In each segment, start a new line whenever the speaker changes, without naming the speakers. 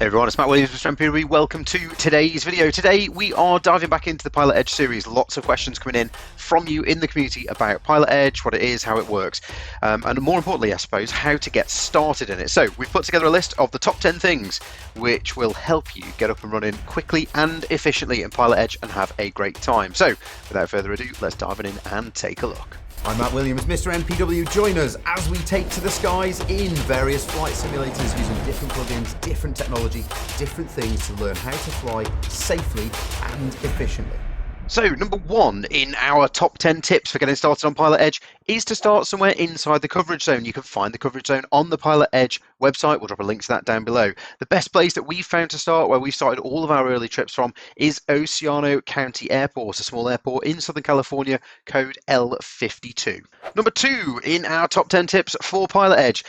Hey everyone, it's Matt Williams with MPW. Welcome to today's video. Today we are diving back into the PilotEdge series. Lots of questions coming in from you in the community about PilotEdge, what it is, how it works, and more importantly, I suppose, how to get started in it. So we've put together a list of the top 10 things which will help you get up and running quickly and efficiently in PilotEdge and have a great time. So without further ado, let's dive in and take a look.
I'm Matt Williams, Mr. MPW. Join us as we take to the skies in various flight simulators using different plugins, different technology, different things to learn how to fly safely and efficiently.
So number one in our top 10 tips for getting started on PilotEdge is to start somewhere inside the coverage zone. You can find the coverage zone on the PilotEdge website. We'll drop a link to that down below. The best place that we've found to start, where we've started all of our early trips from, is Oceano County Airport, a small airport in Southern California, code L52. Number two in our top 10 tips for PilotEdge.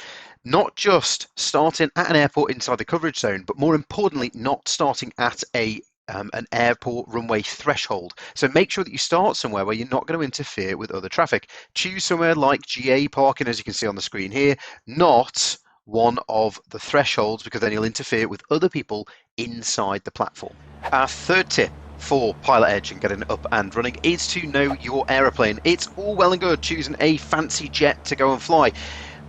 Not just starting at an airport inside the coverage zone, but more importantly, not starting at an airport runway threshold. So make sure that you start somewhere where you're not going to interfere with other traffic. Choose somewhere like GA parking, as you can see on the screen here, not one of the thresholds, because then you'll interfere with other people inside the platform. Our third tip for PilotEdge and getting up and running is to know your aeroplane. It's all well and good choosing a fancy jet to go and fly,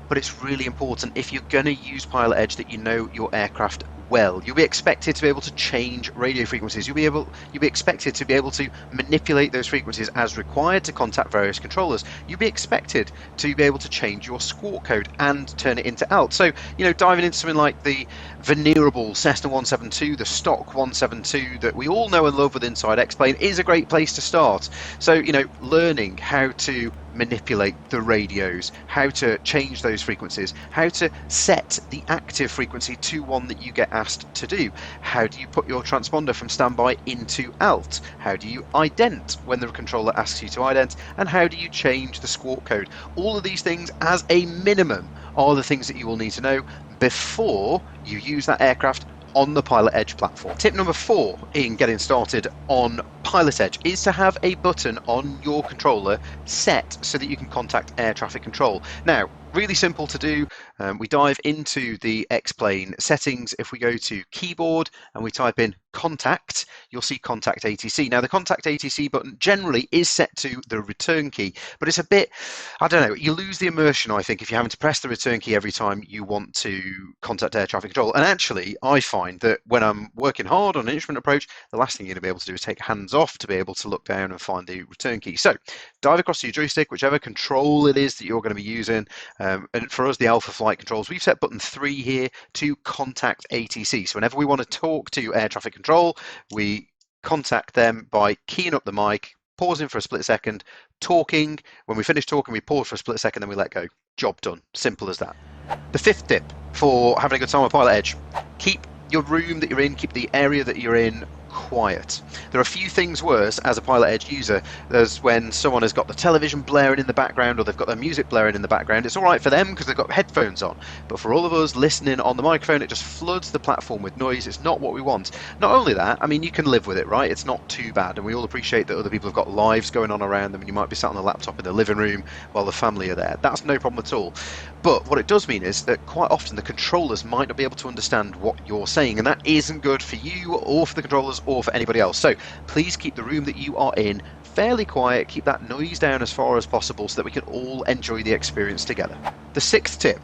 but it's really important, if you're going to use PilotEdge, that you know your aircraft well. You'll be expected to be able to change radio frequencies. You'll be expected to be able to manipulate those frequencies as required to contact various controllers. You'll be expected to be able to change your squawk code and turn it into alt. So, diving into something like the venerable Cessna 172, the stock 172 that we all know and love with Inside X-Plane, is a great place to start. So, learning how to manipulate the radios, how to change those frequencies, how to set the active frequency to one that you get asked to do. How do you put your transponder from standby into alt? How do you ident when the controller asks you to ident? And how do you change the squawk code? All of these things, as a minimum, are the things that you will need to know before you use that aircraft on the PilotEdge platform. Tip number 4 in getting started on PilotEdge is to have a button on your controller set so that you can contact air traffic control. Now, really simple to do. We dive into the X-Plane settings. If we go to keyboard and we type in contact, you'll see contact ATC. Now, the contact ATC button generally is set to the return key, but it's a bit, I don't know, you lose the immersion, I think, if you're having to press the return key every time you want to contact air traffic control. And actually, I find that when I'm working hard on an instrument approach, the last thing you're going to be able to do is take hands off to be able to look down and find the return key. So dive across to your joystick, whichever control it is that you're going to be using. And for us, the Alpha Flight controls, we've set button 3 here to contact ATC. So whenever we want to talk to air traffic control, we contact them by keying up the mic, pausing for a split second, talking. When we finish talking, we pause for a split second, then we let go. Job done. Simple as that. The 5th tip for having a good time with PilotEdge: keep your room that you're in, keep the area that you're in quiet. There are a few things worse as a PilotEdge user. There's when someone has got the television blaring in the background, or they've got their music blaring in the background. It's all right for them because they've got headphones on, but for all of us listening on the microphone, it just floods the platform with noise. It's not what we want. Not only that, I mean, you can live with it, right? It's not too bad, and we all appreciate that other people have got lives going on around them, and you might be sat on the laptop in the living room while the family are there. That's no problem at all. But what it does mean is that quite often the controllers might not be able to understand what you're saying, and that isn't good for you or for the controllers or for anybody else. So please keep the room that you are in fairly quiet, keep that noise down as far as possible so that we can all enjoy the experience together. The 6th tip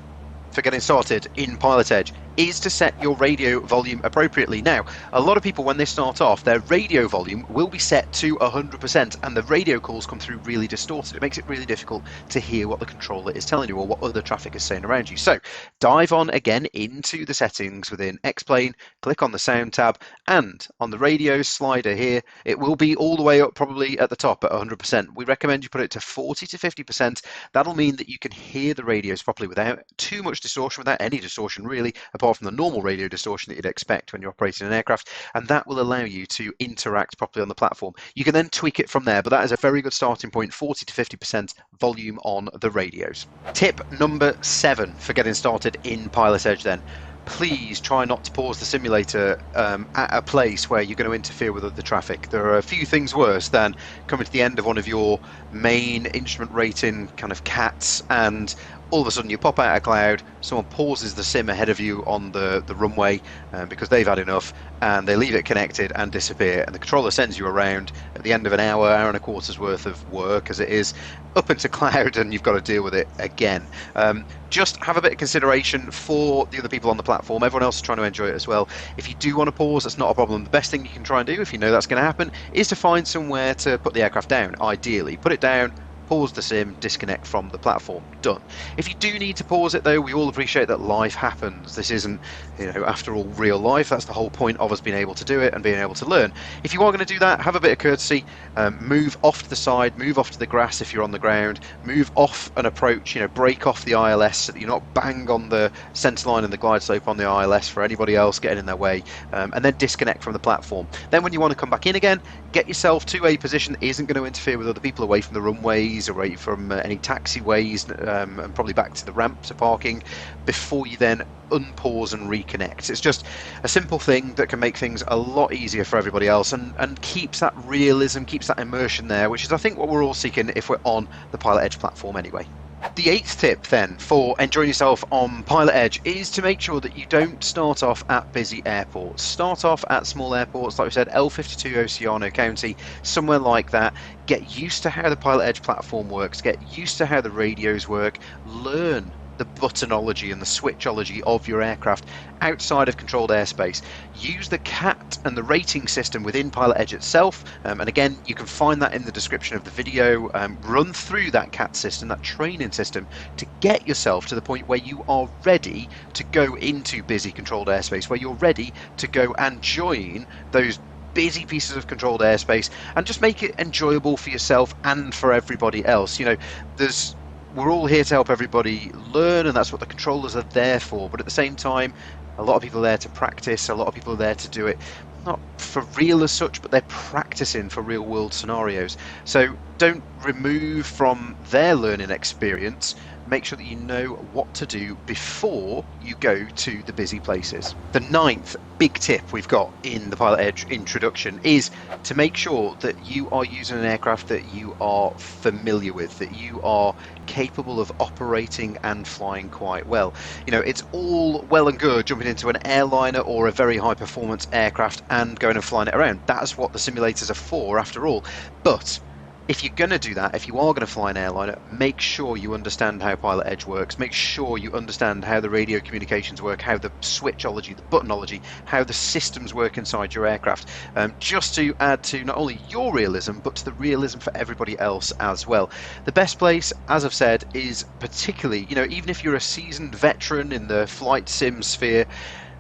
for getting started in PilotEdge is to set your radio volume appropriately. Now, a lot of people, when they start off, their radio volume will be set to 100%, and the radio calls come through really distorted. It makes it really difficult to hear what the controller is telling you or what other traffic is saying around you. So dive on again into the settings within X-Plane, click on the sound tab, and on the radio slider here, it will be all the way up probably at the top at 100%. We recommend you put it to 40 to 50%. That'll mean that you can hear the radios properly without too much distortion, without any distortion really, apart from the normal radio distortion that you'd expect when you're operating an aircraft, and that will allow you to interact properly on the platform. You can then tweak it from there, but that is a very good starting point, 40 to 50% volume on the radios. Tip number 7 for getting started in PilotEdge then: please try not to pause the simulator at a place where you're going to interfere with other traffic. There are a few things worse than coming to the end of one of your main instrument rating kind of cats and all of a sudden you pop out a cloud, someone pauses the sim ahead of you on the runway because they've had enough, and they leave it connected and disappear, and the controller sends you around at the end of an hour and a quarter's worth of work as it is, up into cloud, and you've got to deal with it again. Just have a bit of consideration for the other people on the platform. Everyone else is trying to enjoy it as well. If you do want to pause, that's not a problem. The best thing you can try and do, if you know that's going to happen, is to find somewhere to put the aircraft down. Ideally, put it down, pause the sim, disconnect from the platform. Done. If you do need to pause it though, we all appreciate that life happens. This isn't, after all, real life. That's the whole point of us being able to do it and being able to learn. If you are going to do that, have a bit of courtesy. Move off to the side, move off to the grass if you're on the ground, move off an approach, break off the ILS so that you're not bang on the centre line and the glide slope on the ILS for anybody else getting in their way, and then disconnect from the platform. Then when you want to come back in again, get yourself to a position that isn't going to interfere with other people, away from the runways, away from any taxiways, and probably back to the ramp to parking, before you then unpause and reconnect. It's just a simple thing that can make things a lot easier for everybody else, and keeps that realism, keeps that immersion there, which is I think what we're all seeking if we're on the PilotEdge platform anyway. The 8th tip then for enjoying yourself on PilotEdge is to make sure that you don't start off at busy airports. Start off at small airports, like we said, L52 Oceano County, somewhere like that. Get used to how the PilotEdge platform works, get used to how the radios work, learn the buttonology and the switchology of your aircraft outside of controlled airspace. Use the CAT and the rating system within PilotEdge itself, and again you can find that in the description of the video. Run through that CAT system, that training system, to get yourself to the point where you are ready to go into busy controlled airspace, where you're ready to go and join those busy pieces of controlled airspace, and just make it enjoyable for yourself and for everybody else. We're all here to help everybody learn, and that's what the controllers are there for. But at the same time, a lot of people are there to practice, a lot of people are there to do it not for real as such, but they're practicing for real world scenarios. So don't remove from their learning experience. Make sure that you know what to do before you go to the busy places. The 9th big tip we've got in the PilotEdge introduction is to make sure that you are using an aircraft that you are familiar with, that you are capable of operating and flying quite well. It's all well and good jumping into an airliner or a very high performance aircraft and going and flying it around. That's what the simulators are for, after all. But if you're going to do that, if you are going to fly an airliner, make sure you understand how PilotEdge works. Make sure you understand how the radio communications work, how the switchology, the buttonology, how the systems work inside your aircraft, just to add to not only your realism, but to the realism for everybody else as well. The best place, as I've said, is particularly, even if you're a seasoned veteran in the flight sim sphere,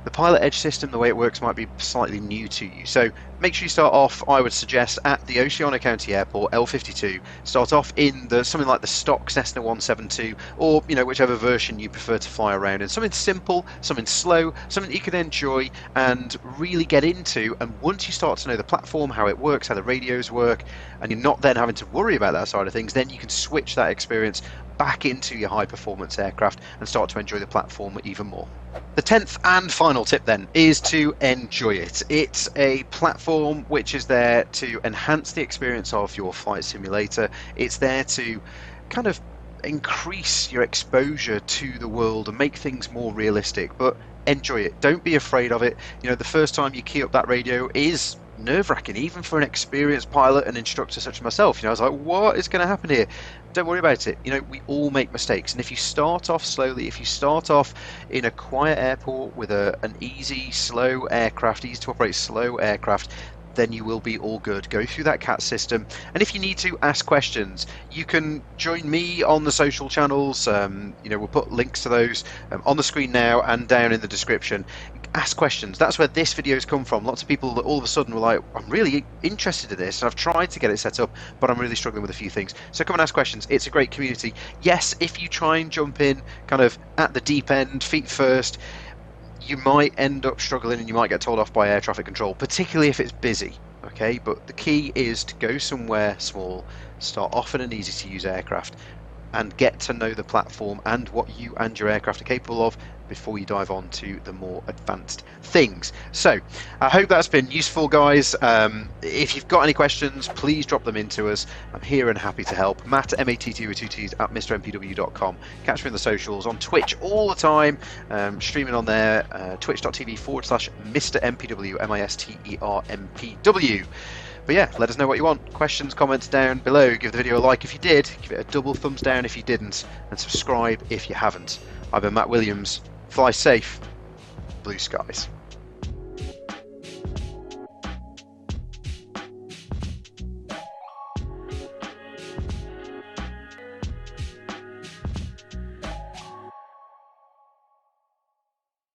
the PilotEdge system, the way it works, might be slightly new to you. So make sure you start off, I would suggest, at the Oceano County Airport, L52. Start off in something like the stock Cessna 172, or whichever version you prefer to fly around in. Something simple, something slow, something that you can enjoy and really get into. And once you start to know the platform, how it works, how the radios work, and you're not then having to worry about that side of things, then you can switch that experience back into your high performance aircraft and start to enjoy the platform even more. The 10th and final tip then is to enjoy it. It's a platform which is there to enhance the experience of your flight simulator. It's there to kind of increase your exposure to the world and make things more realistic, but enjoy it. Don't be afraid of it. The first time you key up that radio is nerve-wracking, even for an experienced pilot and instructor such as myself. I was like, what is going to happen here? Don't worry about it. We all make mistakes, and if you start off slowly, if you start off in a quiet airport with an easy, slow aircraft, easy to operate slow aircraft, then you will be all good. Go through that CAT system, and if you need to ask questions, you can join me on the social channels. We'll put links to those on the screen now and down in the description. Ask questions. That's where this video's come from. Lots of people that all of a sudden were like, I'm really interested in this, and I've tried to get it set up, but I'm really struggling with a few things. So come and ask questions. It's a great community. Yes, if you try and jump in kind of at the deep end, feet first, you might end up struggling and you might get told off by air traffic control, particularly if it's busy. Okay, but the key is to go somewhere small, start off in an easy to use aircraft, and get to know the platform and what you and your aircraft are capable of, before you dive on to the more advanced things. So I hope that's been useful, guys. If you've got any questions, please drop them into us. I'm here and happy to help. Matt, M-A-T-T with 2 T's, at MrMPW.com. Catch me on the socials, on Twitch all the time, streaming on there, twitch.tv/MrMPW, MISTERMPW. But yeah, let us know what you want. Questions, comments down below. Give the video a like if you did. Give it a double thumbs down if you didn't. And subscribe if you haven't. I've been Matt Williams. Fly safe. Blue skies.